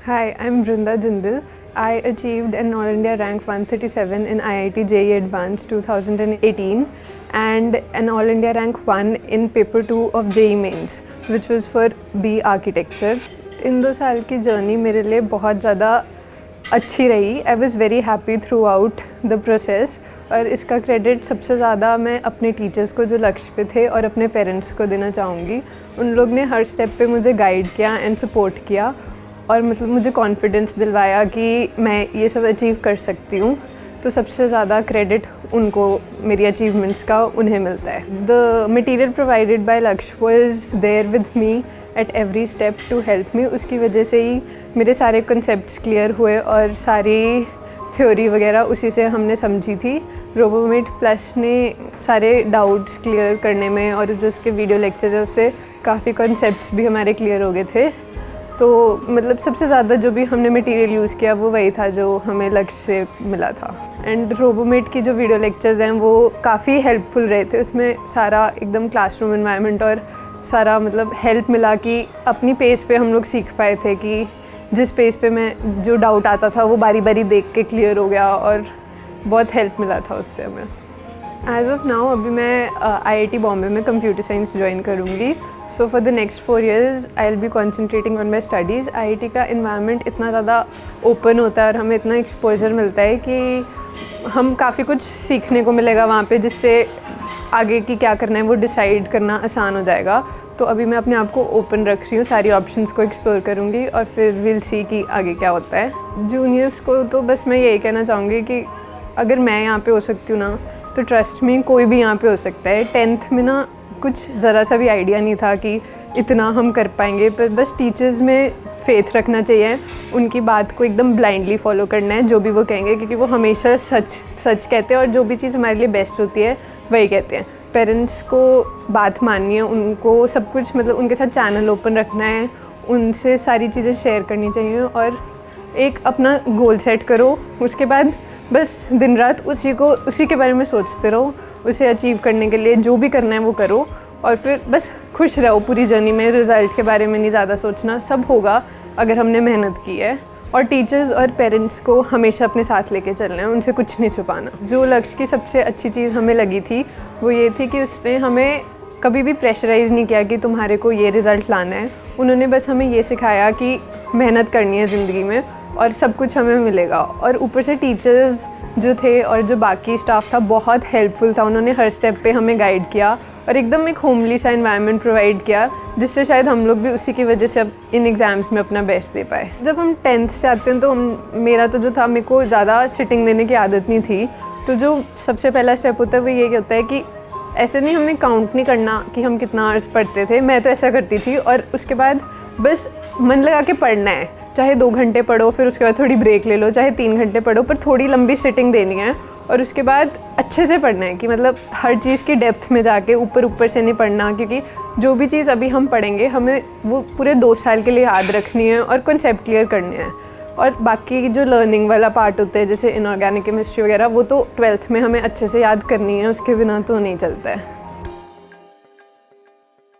Hi, I'm Brinda Jindal. I achieved an All India rank 137 in IIT JEE Advanced 2018 and an All India rank 1 in paper 2 of JEE Mains, which was for B Architecture. इन 2 साल की journey मेरे लिए बहुत ज़्यादा अच्छी रही. I was very happy through out the process और इसका क्रेडिट सबसे ज़्यादा मैं अपने टीचर्स को जो लक्ष्य पे थे और अपने पेरेंट्स को देना चाहूँगी. उन लोग ने हर स्टेप पे मुझे गाइड किया एंड सपोर्ट किया और मतलब मुझे कॉन्फिडेंस दिलवाया कि मैं ये सब अचीव कर सकती हूँ. तो सबसे ज़्यादा क्रेडिट उनको मेरी अचीवमेंट्स का उन्हें मिलता है. The material provided by Lakshya was there with me at every step to help me. उसकी वजह से ही मेरे सारे कंसेप्ट्स क्लियर हुए और सारी थ्योरी वगैरह उसी से हमने समझी थी. रोबोमेट प्लस ने सारे डाउट्स क्लियर करने में और जो उसके वीडियो लेक्चर्स है उससे काफ़ी कॉन्सेप्ट्स भी हमारे क्लियर हो गए थे. तो मतलब सबसे ज़्यादा जो भी हमने मटेरियल यूज़ किया वो वही था जो हमें लक्ष्य से मिला था. एंड रोबोमेट की जो वीडियो लेक्चर्स हैं वो काफ़ी हेल्पफुल रहे थे. उसमें सारा एकदम क्लासरूम एनवायरनमेंट और सारा मतलब हेल्प मिला कि अपनी पेस पे हम लोग सीख पाए थे कि जिस पेस पे मैं जो डाउट आता था वो बारी बारी देख के क्लियर हो गया और बहुत हेल्प मिला था उससे हमें. एज़ ऑफ नाउ अभी मैं IIT बॉम्बे में कंप्यूटर साइंस ज्वाइन करूँगी. So for the next 4 years I will be concentrating on my studies. IIT का इन्वायरमेंट इतना ज़्यादा ओपन होता है और हमें इतना एक्सपोजर मिलता है कि हम काफ़ी कुछ सीखने को मिलेगा वहाँ पे जिससे आगे की क्या करना है वो डिसाइड करना आसान हो जाएगा. तो अभी मैं अपने आप को ओपन रख रही हूँ, सारी ऑप्शंस को एक्सप्लोर करूँगी और फिर विल सी कि आगे क्या होता है. जूनियर्स को तो बस मैं यही कहना चाहूँगी कि अगर मैं यहाँ पे हो सकती हूँ ना तो ट्रस्ट में कोई भी यहाँ पे हो सकता है. 10th में ना कुछ ज़रा सा भी आइडिया नहीं था कि इतना हम कर पाएंगे, पर बस टीचर्स में फेथ रखना चाहिए. उनकी बात को एकदम ब्लाइंडली फॉलो करना है जो भी वो कहेंगे, क्योंकि वो हमेशा सच कहते हैं और जो भी चीज़ हमारे लिए बेस्ट होती है वही कहते हैं. पेरेंट्स को बात माननी है, उनको सब कुछ मतलब उनके साथ चैनल ओपन रखना है, उनसे सारी चीज़ें शेयर करनी चाहिए और एक अपना गोल सेट करो. उसके बाद बस दिन रात उसी के बारे में सोचते रहो. उसे अचीव करने के लिए जो भी करना है वो करो और फिर बस खुश रहो पूरी जर्नी में. रिज़ल्ट के बारे में नहीं ज़्यादा सोचना, सब होगा अगर हमने मेहनत की है. और टीचर्स और पेरेंट्स को हमेशा अपने साथ लेके चलना है, उनसे कुछ नहीं छुपाना. जो लक्ष्य की सबसे अच्छी चीज़ हमें लगी थी वो ये थी कि उसने हमें कभी भी प्रेशराइज़ नहीं किया कि तुम्हारे को ये रिज़ल्ट लाना है. उन्होंने बस हमें ये सिखाया कि मेहनत करनी है ज़िंदगी में और सब कुछ हमें मिलेगा. और ऊपर से टीचर्स जो थे और जो बाकी स्टाफ था बहुत हेल्पफुल था. उन्होंने हर स्टेप पे हमें गाइड किया और एकदम एक होमली सा एनवायरनमेंट प्रोवाइड किया जिससे शायद हम लोग भी उसी की वजह से अब इन एग्ज़ाम्स में अपना बेस्ट दे पाए. जब हम 10th से आते हैं तो मेरा तो जो था, मेरे को ज़्यादा सिटिंग देने की आदत नहीं थी. तो जो सबसे पहला स्टेप होता है वो ये होता है कि ऐसे नहीं, हमें काउंट नहीं करना कि हम कितना आवर्स पढ़ते थे. मैं तो ऐसा करती थी और उसके बाद बस मन लगा के पढ़ना है. चाहे 2 घंटे पढ़ो, फिर उसके बाद थोड़ी ब्रेक ले लो, चाहे 3 घंटे पढ़ो, पर थोड़ी लंबी सिटिंग देनी है और उसके बाद अच्छे से पढ़ना है कि मतलब हर चीज़ की डेप्थ में जाके ऊपर से नहीं पढ़ना. क्योंकि जो भी चीज़ अभी हम पढ़ेंगे हमें वो पूरे 2 साल के लिए याद रखनी है और कॉन्सेप्ट क्लियर करने हैं. और बाकी जो लर्निंग वाला पार्ट होता है जैसे इनऑर्गेनिक केमिस्ट्री वगैरह, वो तो 12th में हमें अच्छे से याद करनी है, उसके बिना तो नहीं चलता है.